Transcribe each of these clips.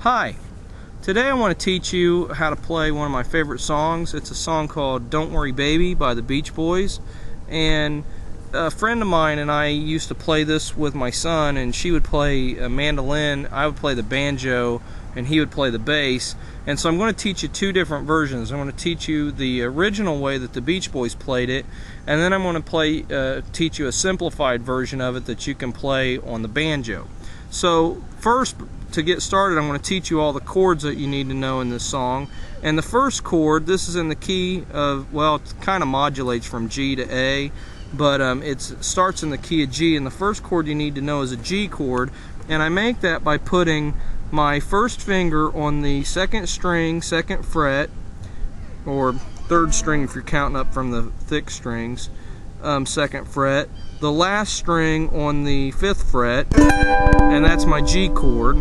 Hi, today I want to teach you how to play one of my favorite songs. It's a song called Don't Worry Baby by the Beach Boys, and a friend of mine and I used to play this with my son, and she would play a mandolin, I would play the banjo, and he would play the bass. And so I'm going to teach you two different versions. I'm going to teach you the original way that the Beach Boys played it, and then I'm going to teach you a simplified version of it that you can play on the banjo. So first, to get started, I'm going to teach you all the chords that you need to know in this song. And the first chord, this is in the key of, well, it kind of modulates from G to A, but it starts in the key of G, and the first chord you need to know is a G chord, and I make that by putting my first finger on the second string, second fret, or third string if you're counting up from the thick strings, second fret, the last string on the fifth fret, and that's my G chord.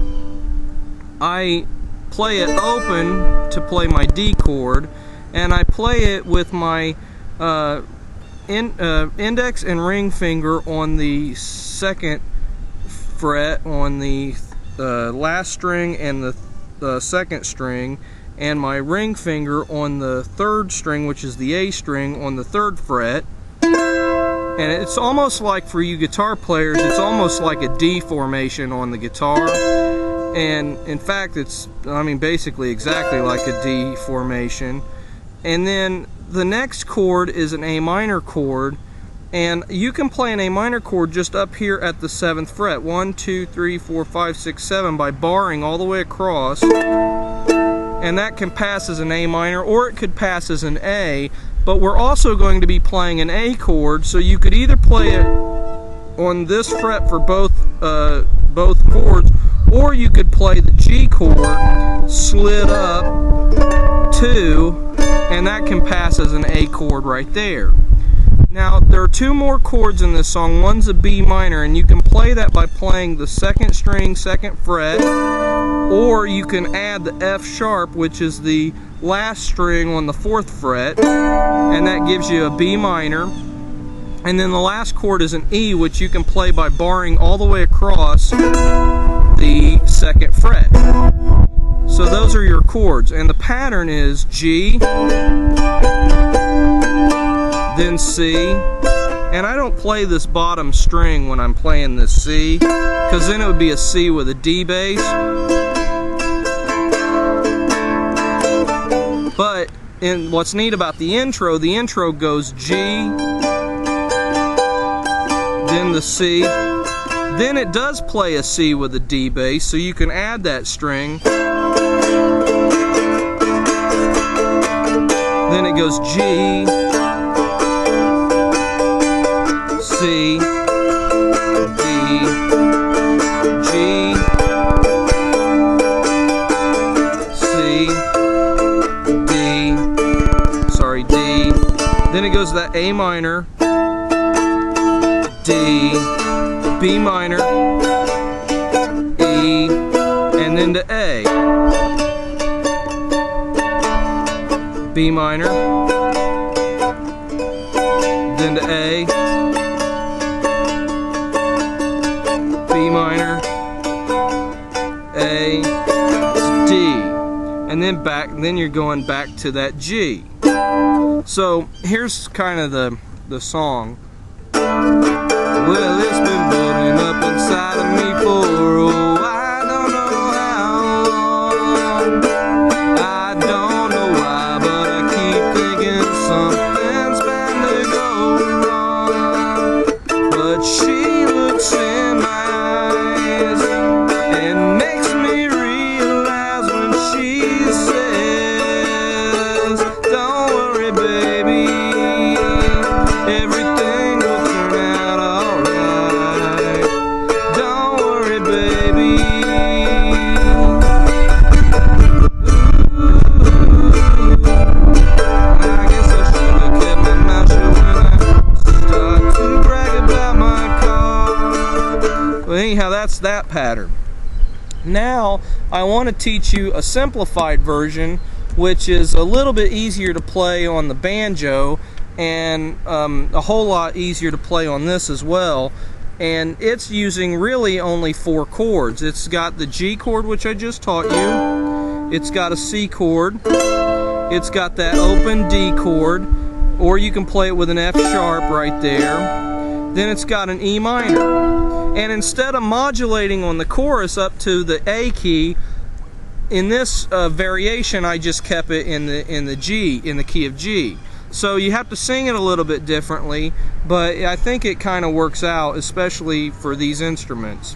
I play it open to play my D chord, and I play it with my index and ring finger on the second fret on the last string and the second string, and my ring finger on the third string, which is the A string, on the third fret. And it's almost like, for you guitar players, it's almost like a D formation on the guitar. And in fact, it's, basically exactly like a D formation. And then the next chord is an A minor chord. And you can play an A minor chord just up here at the 7th fret. 1, 2, 3, 4, 5, 6, 7 by barring all the way across. And that can pass as an A minor, or it could pass as an A. But we're also going to be playing an A chord, so you could either play it on this fret for both chords, or you could play the G chord slid up 2, and that can pass as an A chord right there. Now, there are two more chords in this song. One's a B minor, and you can play that by playing the second string, second fret, or you can add the F sharp, which is the last string on the 4th fret, and that gives you a B minor. And then the last chord is an E, which you can play by barring all the way across the 2nd fret. So those are your chords, and the pattern is G, then C, and I don't play this bottom string when I'm playing this C, because then it would be a C with a D bass. But what's neat about the intro goes G, then the C, then it does play a C with a D bass, so you can add that string. Then it goes G, C, D, G, C, D, then it goes to that A minor, D, B minor, E, and then to A. B minor, then to A, B minor, A, D, and then you're going back to that G. So here's kind of the song. Well, it's been building up inside of me for I don't know how long. I don't know why, but I keep thinking something's bound to go wrong. But she looks in my eyes and makes me realize when she says, "Don't worry, baby, everything will turn out alright. Don't worry, baby." I guess I should have kept my mouth shut when I start to brag about my car. Well, anyhow, that's that pattern. Now, I want to teach you a simplified version, which is a little bit easier to play on the banjo, and a whole lot easier to play on this as well. and it's using really only 4 chords. It's got the G chord, which I just taught you. It's got a C chord. It's got that open D chord, or you can play it with an F sharp right there. Then it's got an E minor. And instead of modulating on the chorus up to the A key, in this variation I just kept it in the key of G. So you have to sing it a little bit differently, but I think it kind of works out, especially for these instruments.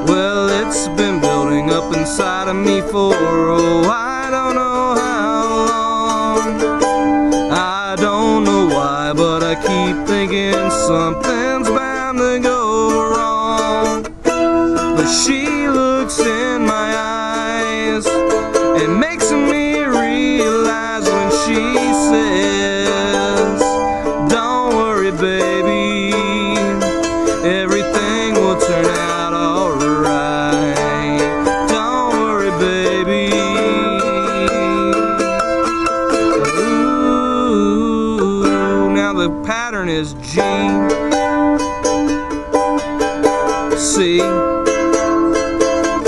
Well, it's been building up inside of me for, oh, I don't know how long. I don't know why, but I keep thinking something's bound to go wrong. But she looks in my eyes and makes me realize when she says, don't worry, baby, everything will turn out alright. Don't worry, baby. The pattern is G, C,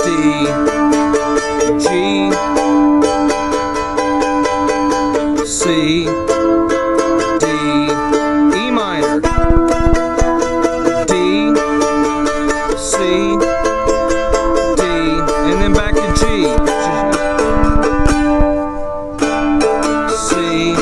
D, G, C, D, E minor, D, C, D, and then back to G, C, D,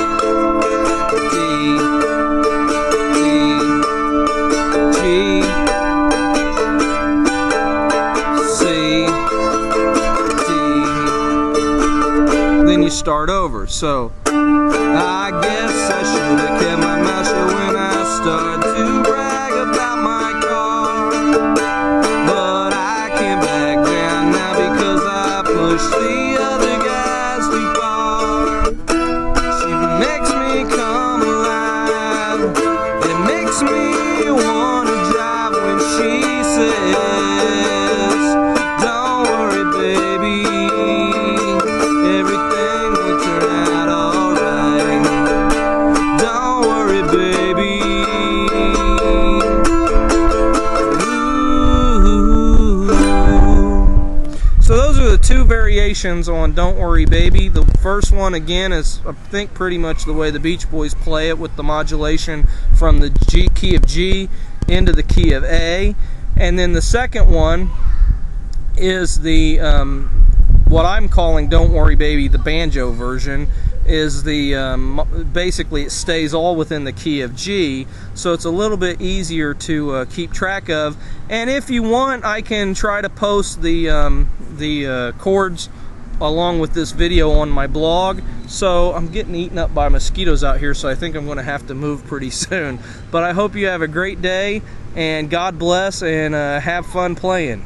then you start over. So I guess I should have kept my mouth shut when I started to brag about my car, but I can't back down now because I pushed the other guys too far. She makes me come alive, it makes me want to drive when she says, don't worry, baby, everything will turn out alright. Don't worry, baby. Ooh. So those are the 2 variations on Don't Worry, Baby. The first one, again, is I think pretty much the way the Beach Boys play it, with the modulation from the key of G into the key of A. And then the second one is the what I'm calling Don't Worry, Baby, the banjo version, is the basically it stays all within the key of G, so it's a little bit easier to keep track of. And if you want, I can try to post the chords along with this video on my blog. So I'm getting eaten up by mosquitoes out here, so I think I'm going to have to move pretty soon. But I hope you have a great day, and God bless, and have fun playing.